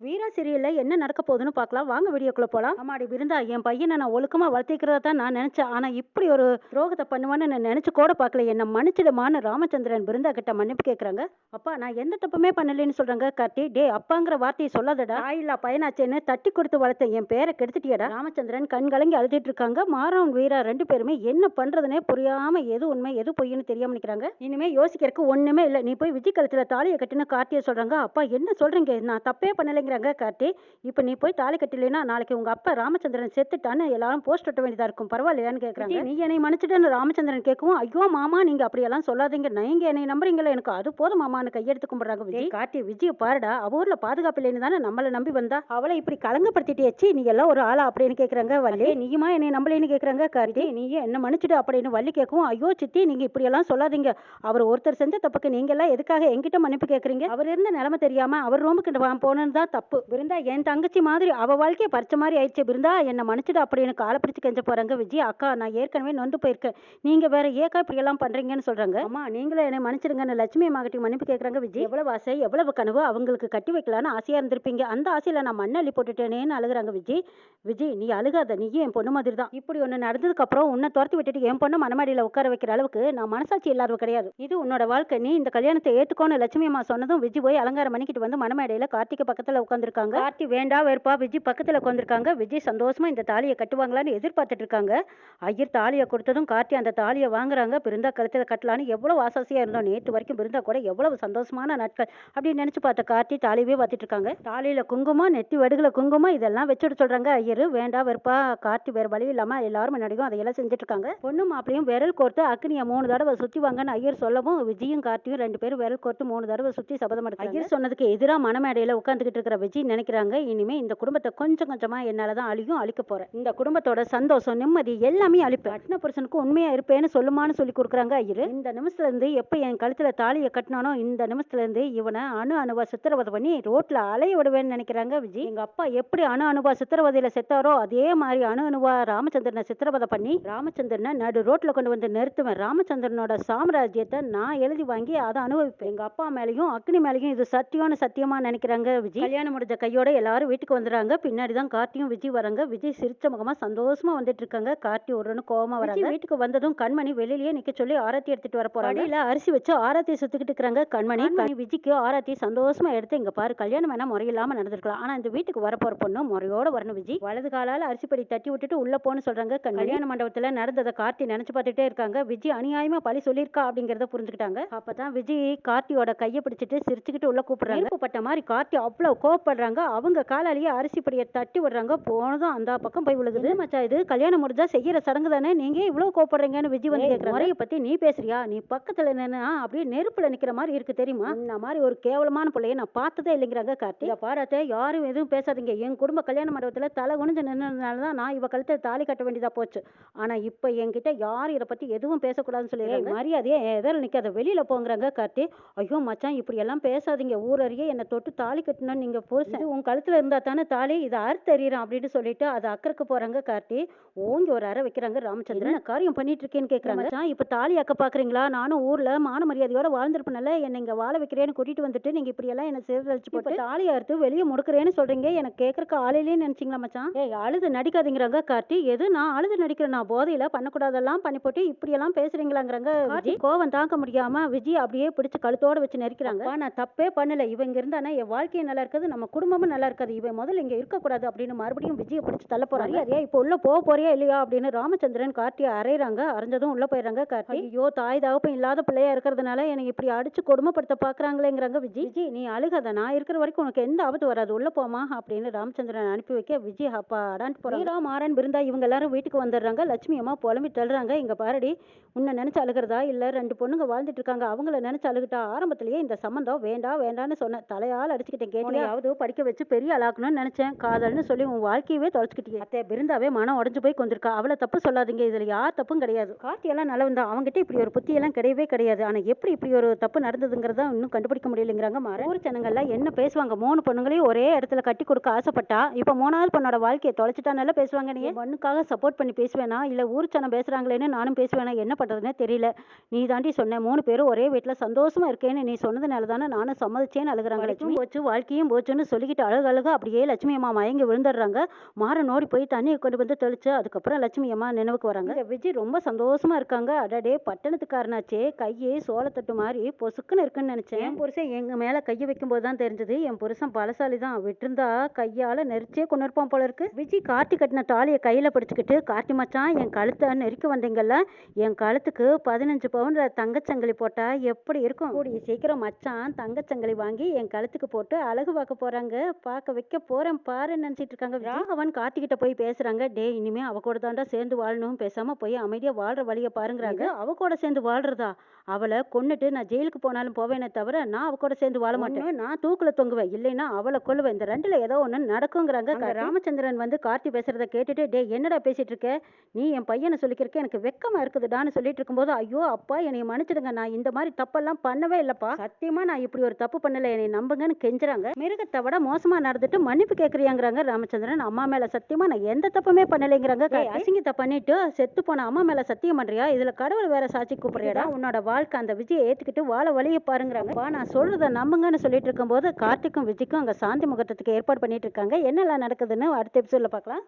வீரா சீரியல்ல என்ன நடக்க போகுதுன்னு பார்க்கலாம் வாங்க வீடியோக்குள்ள போலாம். ஆமாடி பிருந்தா, என் பையனை நான் ஒழுக்கமா வளர்த்திக்கிறதா தான் நான் நினைச்சேன். ஆனா இப்படி ஒரு துரோகத்தை பண்ணுவான்னு நான் நினைச்சு கூட பார்க்கல. என்ன மன்னிச்சிடுமான்னு ராமச்சந்திரன் பிருந்தா கிட்ட மன்னிப்பு கேட்கறாங்க. அப்பா நான் எந்த தப்புமே பண்ணலன்னு சொல்றாங்க. கார்த்தி, டே அப்பாங்கிற வார்த்தையை சொல்லாதடா, தாயில்லா பையனாச்சேன்னு தட்டி கொடுத்து வளர்த்த என் பேரை கெடுத்துட்டியடா. ராமச்சந்திரன் கண் கலங்கி அழுதுட்டு இருக்காங்க. மாறவன் வீரா ரெண்டு பேருமே என்ன பண்றதுனே புரியாம எது உண்மை எது பொய்ன்னு தெரியாம நிக்கிறாங்க. இனிமே யோசிக்கிறதுக்கு ஒண்ணுமே இல்லை. நீ போய் விஜய் கழுத்துல தாலியை கட்டுன்னு கார்த்தியை சொல்றாங்க. அப்பா என்ன சொல்றீங்க, நான் தப்பே பண்ணலைங்க கார்த்தி. இப்ப நீ போய் தாலி கட்டலைன்னா நாளைக்கு உங்க அப்பா ராமச்சந்திரன் செத்துட்டான்னு எல்லாரும் போஸ்ட் ஒட்ட வேண்டியதா இருக்கும், பரவாயில்லையான்னு கேக்குறாங்க. நீ என்னை மன்னிச்சுட்டு ராமச்சந்திரன் கேட்கவும், ஐயோ மாமா நீங்க அப்படி எல்லாம் சொல்லாதீங்க, நீங்க என்னை நம்புறீங்களா, எனக்கு அது போதும் மாமான்னு கையெடுத்து கும்பிடுறாங்க. விஜய் கார்த்தி, விஜய் பாருடா, அவ ஊர்ல பாதுகாப்பு இல்லைன்னு தானே நம்மள நம்பி வந்தா, அவளை இப்படி கலங்கப்படுத்திட்டேச்சு, நீ எல்லாம் ஒரு ஆளா அப்படின்னு கேக்குறாங்க. வள்ளி, நீயுமா என்னை நம்பலைன்னு கேக்குறாங்க. கார்த்தி, நீயே என்ன மன்னிச்சுடு அப்படின்னு வள்ளி கேட்கவும், ஐயோ சித்தி நீங்க இப்படி எல்லாம் சொல்லாதீங்க, அவர் ஒருத்தர் செஞ்ச தப்புக்கு நீங்க எல்லாம் எதுக்காக என்கிட்ட மன்னிப்பு கேக்குறீங்க, அவர் இருந்த நிலைமை தெரியாம அவர் ரூமுக்கு போனது தான் தப்பு. பிருந்தா என் தங்கச்சி மாதிரி அவ வாழ்க்கையை பறிச்ச மாதிரி ஆயிடுச்சு. பிருந்தா என்ன மன்னிச்சிடு அப்படின்னு காலை பிடிச்சு கெஞ்ச போறாங்க. விஜய், அக்கா நான் ஏற்கனவே நொந்து போயிருக்கேன், நீங்க வேற ஏக்கா இப்படி எல்லாம் பண்றீங்கன்னு சொல்றாங்க. அம்மா நீங்களும் என்னை மன்னிச்சிடுங்கன்னு லட்சுமி அம்மா கிட்ட மன்னிப்பு கேட்கறாங்க. விஜய், எவ்வளவு ஆசை எவ்வளவு கனவு, அவங்களுக்கு கட்டி வைக்கலான்னு ஆசையா இருந்திருப்பீங்க, அந்த ஆசையில நான் மண்ணள்ளி போட்டுட்டேனேன்னு அழுகுறாங்க. விஜய், விஜய் நீ அழுகாத, நீ என் பொண்ணு மாதிரி தான். இப்படி ஒண்ணு நடந்ததுக்கு அப்புறம் உன்னை துரத்தி விட்டுட்டு என் பொண்ணு மனமாடியில உட்கார வைக்கிற அளவுக்கு நான் மனசாட்சி இல்லாதவ கிடையாது. இது உன்னோட வாழ்க்கை, நீ இந்த கல்யாணத்தை ஏத்துக்கோன்னு லட்சுமி அம்மா சொன்னதும் விஜய் போய் அலங்காரம் பண்ணிக்கிட்டு வந்து மனமேடையில கார்த்திகை பக்கத்துல உட்காந்துருக்காங்க. கார்த்தி வேண்டா வெறுப்பா விஜய் பக்கத்துல உட்காந்துருக்காங்க. விஜய் சந்தோஷமா இந்த தாலியை கட்டுவாங்களான்னு எதிர்பார்த்துட்டு இருக்காங்க. ஐயர் தாலியை கொடுத்ததும் கார்த்தி அந்த தாலியை வாங்குறாங்க. பிருந்தா கழுத்துல கட்டலான்னு எவ்வளவு ஆசாசியா இருந்தோம், நேற்று வரைக்கும் பிருந்தா கூட எவ்வளவு சந்தோஷமான நாட்கள் அப்படின்னு நினைச்சு பார்த்த கார்த்தி தாலியவே பார்த்துட்டு இருக்காங்க. தாலியில குங்குமம், நெத்தி வடுகுல குங்குமம் இதெல்லாம் வச்சுட்டு சொல்றாங்க. ஐயர் வேண்டா வெறுப்பா கார்த்தி வேற வழி இல்லாம எல்லாரும் முன்னாடியும் அதையெல்லாம் செஞ்சுட்டு இருக்காங்க. பொண்ணு மாப்பிளையும் விரல் கோர்த்து அக்னியை 3 தடவை சுத்தி வாங்கன்னு ஐயர் சொல்லவும் விஜயும் கார்த்தியும் 2 பேரும் விரல் கோர்த்து 3 தடவை சுத்தி சபதம் எடுத்தாங்க. ஐயர் சொன்னதுக்கு எதிராக மனமேடையில உட்காந்துக்கிட்டு இருக்கிற விஜய் நினைக்கிறாங்க, இனிமே இந்த குடும்பத்தை கொஞ்சம் கொஞ்சமா என்னாலதான் அழிக்க போறேன், இந்த குடும்பத்தோட சந்தோஷம் நிம்மதி எல்லாமே அழிப்பேன், கட்டின புருஷனுக்கு உண்மையா இருப்பேன்னு சொல்லுமான்னு சொல்லி கொடுக்குறாங்க. ஐயர் இந்த நிமிஷத்துல இருந்து எப்ப என் கழுத்துல தாலியை கட்டினானோ இந்த நிமிஷத்துல இருந்து இவனை அணுவா சித்திரவதை பண்ணி ரோட்ல அலைய விடுவேன்னு நினைக்கிறாங்க. விஜய், எங்க அப்பா எப்படி அணுவா சித்திரவதையில செத்தாரோ அதே மாதிரி அணுவா ராமச்சந்திரனை சித்திரவதை பண்ணி ராமச்சந்திரனை நடு ரோட்ல கொண்டு வந்து நிறுத்துவேன், ராமச்சந்திரனோட சாம்ராஜ்யத்தை நான் எழுதி வாங்கி அதை அனுபவிப்பேன், எங்க அப்பா மேலையும் அக்னி மேலையும் இது சத்தியமா நினைக்கிறாங்க. விஜய் கல்யாணம் முடிஞ்ச கையோட எல்லாரும் வீட்டுக்கு வந்துடுறாங்க. பின்னாடிதான் கார்த்தியும் விஜய் வராங்க. விஜய் சிரிச்ச முகமா சந்தோஷமா வந்துட்டு இருக்காங்க. கார்த்தி ஒரு கோவமா வராங்க. வீட்டுக்கு வந்ததும் கண்மணி வெளியிலேயே நிக்க சொல்லி ஆரத்தி எடுத்துட்டு வர போறாங்க. அடியில அரிசி வச்சு ஆரத்தி சுத்திக்கிட்டு இருக்காங்க. கண்மணி விஜய்க்கு ஆரத்தி சந்தோஷமா எடுத்து, இங்க பாரு கல்யாணம் வேணா முறையில்லாம நடந்திருக்கலாம், ஆனா இந்த வீட்டுக்கு வரப்போற பொண்ணு முறையோட வரணும். விஜய் வலது காலால அரிசி படி தட்டி விட்டுட்டு உள்ள போன்னு சொல்றாங்க. கல்யாண மண்டபத்துல நடந்ததை கார்த்தி நினைச்சு பார்த்துட்டே இருக்காங்க. விஜய் அநியாயமா பழி சொல்லியிருக்கா அப்படிங்கறத புரிஞ்சுக்கிட்டாங்க. அப்பதான் விஜய் கார்த்தியோட கையை பிடிச்சிட்டு சிரிச்சுக்கிட்டு உள்ள கூப்பிடுறாங்க. பட்ட மாதிரி கார்த்தி அவ்வளவு கோவப்படுறாங்க. அவங்க காலாலேயே அரிசி படியை தட்டி விடுறாங்க. போனதும் அந்த பக்கம் போய் விழுகுது. மச்சா இது கல்யாணம் முடிஞ்சா செய்யற சடங்கு தானே, நீங்க இவ்வளவு கோவப்படுறீங்கன்னு விஜய் வந்து கேட்கறாங்க. முறையை பத்தி நீ பேசுறியா, நீ பக்கத்துல நின்னா அப்படியே நெருப்புல நிக்கிற மாதிரி இருக்கு தெரியுமா, இந்த மாதிரி ஒரு கேவலமான பிள்ளைய நான் பார்த்ததே இல்லைங்கிறாங்க. கார்த்தி பாராட்ட யாரும் எதுவும் பேசாதீங்க, என் குடும்ப கல்யாண மண்டபத்துல தலை குனிஞ்சு நின்னதுனாலதான் நான் இவ கழுத்துல தாலி கட்ட வேண்டியதா போச்சு, ஆனா இப்ப என்கிட்ட யாரும் இதை பத்தி எதுவும் பேசக்கூடாதுன்னு சொல்லிடுறாங்க. மரியாதையே எதில் நிக்காத, வெளியில போங்கிறாங்க. கார்த்தி, ஐயோ மச்சான் இப்படி எல்லாம் பேசாதீங்க, ஊரறிய என்னை தொட்டு தாலி கட்டணும்னு நீங்க புருஷன் உன் கழுத்துல இருந்தா தானே தாலி, இது அறுத்தறியறோம் அப்படின்னு சொல்லிட்டு அதை அக்கறைக்கு போறாங்க. கார்த்தி ஓங்கி ஒரு அறை வைக்கிறாங்க. ராமச்சந்திரன் காரியம் பண்ணிட்டு இருக்கேன்னு கேட்கறாங்க. இப்ப தாலி அக்க பாக்குறீங்களா, நானும் ஊர்ல மான மரியாதையோட வாழ்ந்திருப்பேன்ல, என்ன இங்க வாழ வைக்கிறேன்னு கூட்டிட்டு வந்துட்டு நீங்க இப்படி எல்லாம் என்ன சேர்த்து போட்டு தாலி அறுத்து வெளியே முடுக்கிறேன்னு சொல்றீங்க, எனக்கு கேட்கறக்கு ஆளிலே நினைச்சீங்களா மச்சான், ஏய் அழுது நடிக்காதீங்கிறாங்க. கார்த்தி எது நான் அழுது நடிக்கிறேன், நான் போதையில பண்ணக்கூடாதெல்லாம் பண்ணி போட்டு இப்படி எல்லாம் பேசுறீங்களாங்கிறாங்க. கோவம் தாங்க முடியாம விஜய் அப்படியே பிடிச்சு கழுத்தோட வச்சு நெரிக்கிறாங்க. நான் தப்பே பண்ணல, இவங்க இருந்தானே என் வாழ்க்கையை நல்லா இருக்குது, நம்ம குடும்பமும் நல்லா இருக்காது, இவன் முதல்ல இங்க இருக்கக்கூடாது அப்படின்னு மறுபடியும் விஜயை பிடிச்சு தள்ள போறாங்க. அதே இப்போ உள்ள போறியா இல்லையா அப்படின்னு ராமச்சந்திரன் கார்த்தியை அரைறாங்க. அரைஞ்சதும் உள்ள போயிடுறாங்க. கார்த்தி ஐயோ தாய் தகப்பம் இல்லாத பிள்ளையா இருக்கிறதுனால எனக்கு இப்படி அடிச்சு கொடுமைப்படுத்த பாக்குறாங்களேங்கிறாங்க. விஜய் நீ அழுகாத, நான் இருக்கிற வரைக்கும் உனக்கு எந்த ஆபத்து வராது, உள்ள போமா அப்படின்னு ராமச்சந்திரன் அனுப்பி வைக்க விஜய் அப்பா அடான்ட்டு போறாங்க. மாறன் பிருந்தா இவங்க எல்லாரும் வீட்டுக்கு வந்துடுறாங்க. லட்சுமி அம்மா புலம்பி தள்ளுறாங்க. இங்க பாரடி, உன்னை நினைச்சு அழுகிறதா இல்ல 2 பொண்ணுங்க வாழ்ந்துட்டு இருக்காங்க அவங்கள நினைச்சு அழுகிட்டா, ஆரம்பத்திலேயே இந்த சம்பந்தம் வேண்டான்னு சொன்ன, தலையால் அடிச்சுக்கிட்டேன், கேட்டியாவது படிக்க வச்சு பெரிய ஆளாக்கணும்னு நினைச்சேன், காதல்னு சொல்லி உன் வாழ்க்கையவே தொலைச்சுக்கிட்டே. அத்தை பிருந்தாவே மனம் உடஞ்சு போய் கொண்டிருக்கா, அவளை தப்பு சொல்லாதீங்க, இதுல யார் தப்பும் கிடையாது, கார்த்தியெல்லாம் நல்லவன் தான், அவங்ககிட்ட இப்படி ஒரு புத்தியெல்லாம் கிடையவே கிடையாது, ஆனா எப்படி இப்படி ஒரு தப்பு நடந்ததுங்கிறதா இன்னும் கண்டுபிடிக்க முடியலைங்கிறாங்க. ஊர் ஜனங்கள்லாம் என்ன பேசுவாங்க, 3 பொண்ணுங்களையும் ஒரே இடத்துல கட்டி கொடுக்க ஆசைப்பட்டா இப்ப 3வது பொண்ணோட வாழ்க்கையை தொலைச்சிட்டானல்ல பேசுவாங்க. நீ பொண்ணுக்காக சப்போர்ட் பண்ணி பேசுவேனா இல்ல ஊர் ஜனம் பேசுறாங்களேன்னு நானும் பேசுவேனா, என்ன பண்றதுன்னு தெரியல, நீ தாண்டி சொன்ன 3 பேரும் ஒரே வீட்டுல சந்தோஷமா இருக்கேன்னு நீ சொன்னதுனால தானே நானும் சம்மதிச்சேன்னு அழுகுறாங்க. போச்சு வாழ்க்கையும் போச்சு, போச்சுன்னு சொல்லிக்கிட்டு அழுக அப்படியே லட்சுமி அம்மா மயங்கி விழுந்துடுறாங்க. மாறன் ஓடி போய் தண்ணியை கொண்டு வந்து தெளிச்சு அதுக்கப்புறம் லட்சுமி அம்மா நினைவுக்கு வராங்க. இங்க விஜய் ரொம்ப சந்தோஷமா இருக்காங்க. அடடே பட்டணத்துக்காரனாச்சே, கையே சோளத்தட்டு மாதிரி பொசுக்குன்னு இருக்குன்னு நினைச்சேன். என் புருஷன் எங்க மேல கையை வைக்கும்போது தான் தெரிஞ்சது என் புருஷன் பலசாலி தான். விட்டிருந்தா கையால நெரிச்சே கொண்டு இருப்பான் போல இருக்கு. விஜய் கார்த்தி கட்டின தாலியை கையில பிடிச்சுக்கிட்டு, கார்த்தி மச்சான் என் கழுத்தை நெருக்கி வந்தீங்கல்ல, என் கழுத்துக்கு 15 பவுன் தங்கச்சங்கிலி போட்டா எப்படி இருக்கும்? கூடிய சீக்கிரம் மச்சான் தங்கச்சங்கிலி வாங்கி என் கழுத்துக்கு போட்டு அழகு பார்க்க போறாங்க. பார்க்க வைக்க போறேன் பாருன்னு நினைச்சிட்டு இருக்காங்க. ராகவன் கார்த்திகிட்ட போய் பேசுறாங்க. டே இனிமே அவ கூட தாண்டா சேர்ந்து வாழணும், பேசாம போய் அமைதியா வாழ்ற வழியை பாருங்கிறாங்க. அவ கூட சேர்ந்து வாழ்றதா? அவளை கொன்னுட்டு நான் ஜெயிலுக்கு போனாலும் போவேனே தவிர நான் அவ கூட சேர்ந்து வாழ மாட்டேன். நான் தூக்குல தொங்குவேன், இல்லைன்னா அவளை கொல்லுவேன். இந்த ரெண்டுல ஏதோ ஒண்ணு நடக்குங்கிறாங்க. ராமச்சந்திரன் வந்து கார்த்தி பேசுறத கேட்டுட்டு, டே என்னடா பேசிட்டு இருக்க, நீ என் பையனை சொல்லிக்கிறக்க எனக்கு வெக்கமா இருக்குதுடான்னு சொல்லிட்டு இருக்கும்போது, ஐயோ அப்பா என்னை மன்னிச்சிடுங்க, நான் இந்த மாதிரி தப்பெல்லாம் பண்ணவே இல்லப்பா, சத்தியமா நான் இப்படி ஒரு தப்பு பண்ணல, என்னை நம்புங்கன்னு கெஞ்சுறாங்க. மிருகத்தை விட மோசமா நடந்துட்டு மன்னிப்பு கேட்கறியாங்கிறாங்க ராமச்சந்திரன். அம்மா மேல சத்தியமா நான் எந்த தப்புமே பண்ணலைங்கிறாங்க. அசிங்கத்தை பண்ணிட்டு செத்து போன அம்மா மேல சத்தியம் பண்றியா? இதுல கடவுள் வேற சாட்சி கூப்பிடுறியாடா? உன்னோட வாழ்க்கை அந்த விஜயை ஏத்துக்கிட்டு வாழ வழியை பாருங்கிறாங்க. நான் சொல்றத நம்புங்கன்னு சொல்லிட்டு இருக்கும்போது கார்த்திக்கும் விஜய்க்கும் அங்க சாந்தி முகூர்த்தத்துக்கு ஏற்பாடு பண்ணிட்டு இருக்காங்க. என்னெல்லாம் நடக்குதுன்னு அடுத்த எபிசோட்ல பார்க்கலாம்.